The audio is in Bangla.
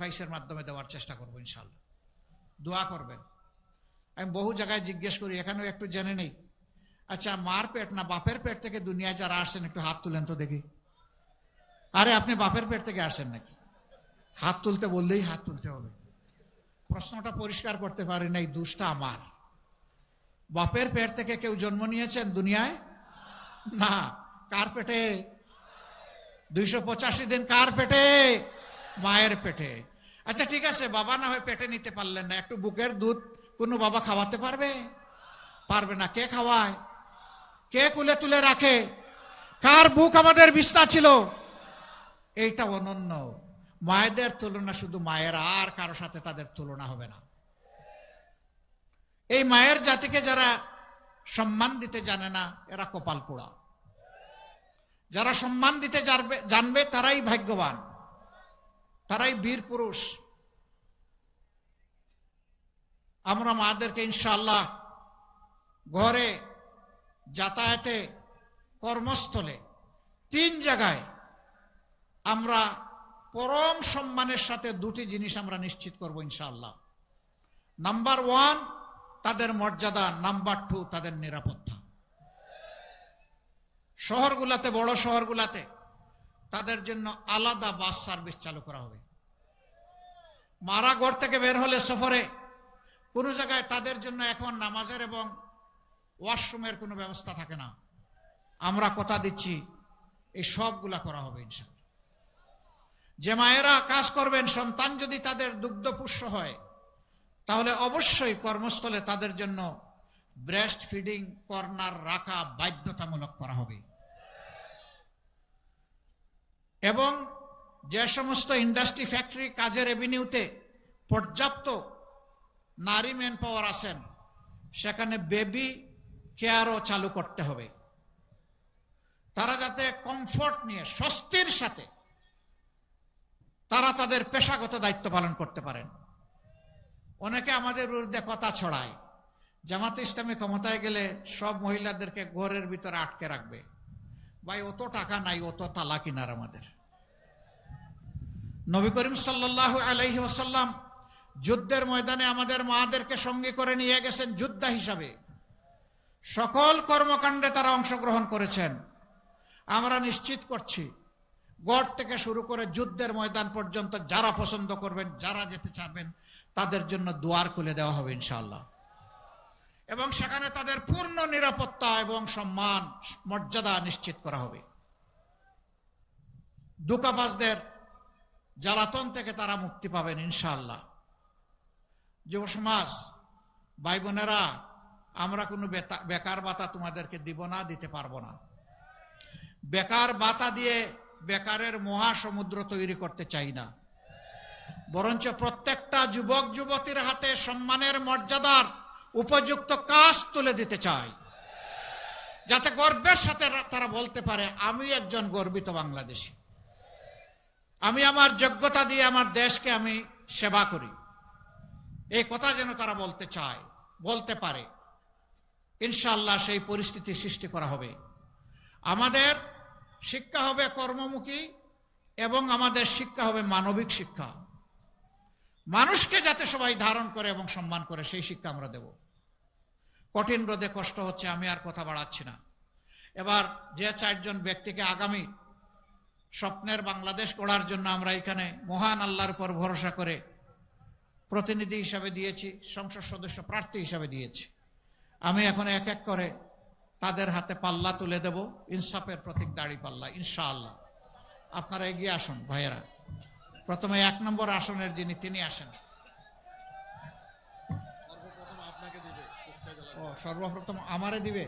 ফাইসের মাধ্যমে দেওয়ার চেষ্টা করবো ইনশাআল্লাহ। দোয়া করবেন। আমি বহু জায়গায় জিজ্ঞেস করি, এখানেও একটু জেনে নেই, আচ্ছা মার পেট না বাপের পেট থেকে দুনিয়ায় যারা আসছেন একটু হাত তুলেন তো দেখি। আরে আপনি বাপের পেট থেকে আসেন নাকি? হাত তুলতে বললেই হাত তুলতে হবে। প্রশ্নটা পরিষ্কার করতে পারি নাই, দোষটা আমার। বাপের পেট থেকে কেউ জন্ম নিয়েছেন দুনিয়ায়? না। কার পেটে? 285 দিন কার পেটে? মায়ের পেটে। আচ্ছা ঠিক আছে, বাবা না হয় পেটে নিতে পারলেন না, একটু বুকের দুধ কোনো বাবা খাওয়াতে পারবে? পারবে না। কে খাওয়ায়? কে কুলে তুলে রাখে? কার বুক আমাদের বিছনা ছিল? এইটা অনন্য। মায়েদের তুলনা শুধু মায়ের, আর কারো সাথে তাদের তুলনা হবে না। এই মায়ের জাতিকে যারা সম্মান দিতে জানে না, এরা কপাল পোড়া। যারা সম্মান দিতে জানবে তারাই ভাগ্যবান, তারাই বীর পুরুষ। আমরা মাদেরকে ইনশাআল্লাহ ঘরে, যাতায়াতে, কর্মস্থলে, 3 জায়গায় আমরা পরম সম্মানের সাথে 2টি জিনিস আমরা নিশ্চিত করব ইনশাআল্লাহ। নাম্বার 1 তাদের মর্যাদা, নাম্বার 2 তাদের নিরাপত্তা। শহরগুলাতে, বড় শহরগুলাতে তাদের জন্য আলাদা বাস সার্ভিস চালু করা হবে। মারা ঘর থেকে বের হলে সফরে কোন জায়গায় তাদের জন্য এখন নামাজের এবং ওয়াশরুমের কোনো ব্যবস্থা থাকে না। আমরা কথা দিচ্ছি এই সবগুলা করা হবে ইনশাআল্লাহ। যে মায়েরা কাজ করবেন, সন্তান যদি তাদের দুগ্ধপুষ্য হয়, তাহলে অবশ্যই কর্মস্থলে তাদের জন্য ব্রেস্ট ফিডিং কর্নার রাখা বাধ্যতামূলক করা হবে। এবং যে সমস্ত ইন্ডাস্ট্রি, ফ্যাক্টরি, কাজের এভিনিউতে পর্যাপ্ত নারী ম্যান পাওয়ার আছেন, সেখানে বেবি কেয়ারও চালু করতে হবে। তারা যাতে কমফোর্ট নিয়ে, স্বস্তির সাথে তারা তাদের পেশাগত দায়িত্ব পালন করতে পারেন। অনেকে আমাদের বিরুদ্ধে কথা ছড়ায়, জামাতে ইসলামী ক্ষমতায় গেলে সব মহিলাদেরকে ঘরের ভিতরে আটকে রাখবে। ভাই, অত টাকা নাই, অত তালা কিনার আমাদের। নবী করিম সাল্লাল্লাহু আলাইহি ওয়াসাল্লাম যুদ্ধের ময়দানে আমাদের মাদেরকে সঙ্গে করে নিয়ে গেছেন যোদ্ধা হিসাবে। সকল কর্মকাণ্ডে তারা অংশগ্রহণ করেছেন। আমরা নিশ্চিত করছি, গড় থেকে শুরু করে যুদ্ধের ময়দান পর্যন্ত যারা পছন্দ করবেন, যারা যেতে চাবেন, তাদের জন্য দুয়ার খুলে দেওয়া হবে ইনশাআল্লাহ। এবং সেখানে তাদের পূর্ণ নিরাপত্তা এবং সম্মান, মর্যাদা নিশ্চিত করা হবে। ধোঁকাবাজদের জ্বালাতন থেকে তারা মুক্তি পাবেন ইনশাআল্লাহ। যুব সমাজ, ভাই বোনেরা, আমরা কোনো বেকার ভাতা তোমাদেরকে দিব না, দিতে পারবো না। বেকার ভাতা দিয়ে বেকারের মহাসমুদ্র তৈরি করতে চাই না। বরঞ্চ প্রত্যেকটা যুবক যুবতীর হাতে সম্মানের, মর্যাদার উপযুক্ত কাজ তুলে দিতে চাই, যাতে গর্বের সাথে তারা বলতে পারে, আমি একজন গর্বিত বাংলাদেশী, আমি আমার যোগ্যতা দিয়ে আমার দেশকে আমি সেবা করি। এই কথা যেন তারা বলতে চায়, বলতে পারে। ইনশাআল্লাহ সেই পরিস্থিতি সৃষ্টি করা হবে। আমাদের শিক্ষা হবে কর্মমুখী এবং আমাদের শিক্ষা হবে মানবিক শিক্ষা। মানুষকে যাতে সবাই ধারণ করে এবং সম্মান করে, সেই শিক্ষা আমরা দেব। কঠিন রোদে কষ্ট হচ্ছে, আমি আর কথা বাড়াচ্ছি না। এবার যে 4 জন ব্যক্তিকে আগামী স্বপ্নের বাংলাদেশ গড়ার জন্য আমরা এখানে মহান আল্লাহর উপর ভরসা করে প্রতিনিধি হিসাবে দিয়েছি, সংসদ সদস্য প্রার্থী হিসাবে দিয়েছি, আমি এখন এক এক করে তাদের হাতে পাল্লা তুলে দেব, ইনসাফের প্রতীক দাড়ি পাল্লা ইনশাআল্লাহ। আপনারা এগিয়ে আসুন ভাইয়েরা। প্রথমে 1 নম্বর আসনের যিনি, তিনি আসেন। সর্বপ্রথম আমারে দিবে।